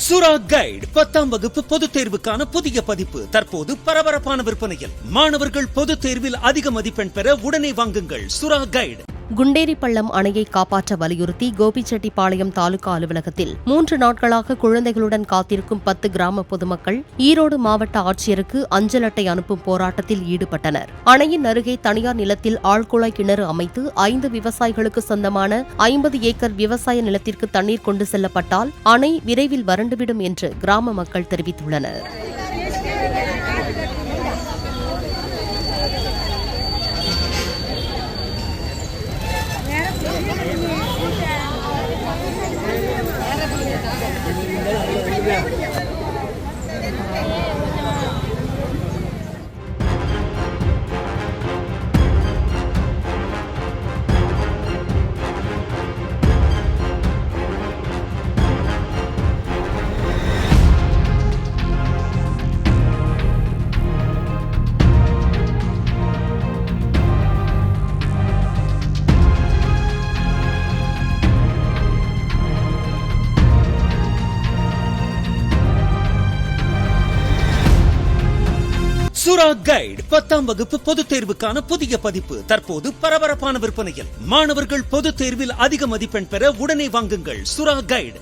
சுரா கைடு 10ஆம் வகுப்பு பொதுத் தேர்வுக்கான புதிய பதிப்பு தற்போது பரபரப்பான விற்பனையில். மாணவர்கள் பொதுத் தேர்வில் அதிக மதிப்பெண் பெற உடனே வாங்குங்கள் சுரா கைடு. குண்டேரிப்பள்ளம் அணையை காப்பாற்ற வலியுறுத்தி கோபிச்செட்டிப்பாளையம் தாலுகா அலுவலகத்தில் 3 நாட்களாக குழந்தைகளுடன் காத்திருக்கும் 10 கிராம பொதுமக்கள் ஈரோடு மாவட்ட ஆட்சியருக்கு அஞ்சல் அட்டை அனுப்பும் போராட்டத்தில் ஈடுபட்டனர். அணையின் அருகே தனியார் நிலத்தில் ஆழ்குழாய் கிணறு அமைத்து 5 விவசாயிகளுக்கு சொந்தமான 50 ஏக்கர் விவசாய நிலத்திற்கு தண்ணீர் கொண்டு செல்லப்பட்டால் அணை விரைவில் வறண்டுவிடும் என்று கிராம மக்கள் தெரிவித்துள்ளனர். சுரா கைடு 10ஆம் வகுப்பு பொதுத் தேர்வுக்கான புதிய பதிப்பு தற்போது பரபரப்பான விற்பனையில். மாணவர்கள் பொதுத் தேர்வில் அதிக மதிப்பெண் பெற உடனே வாங்குங்கள் சுரா கைடு.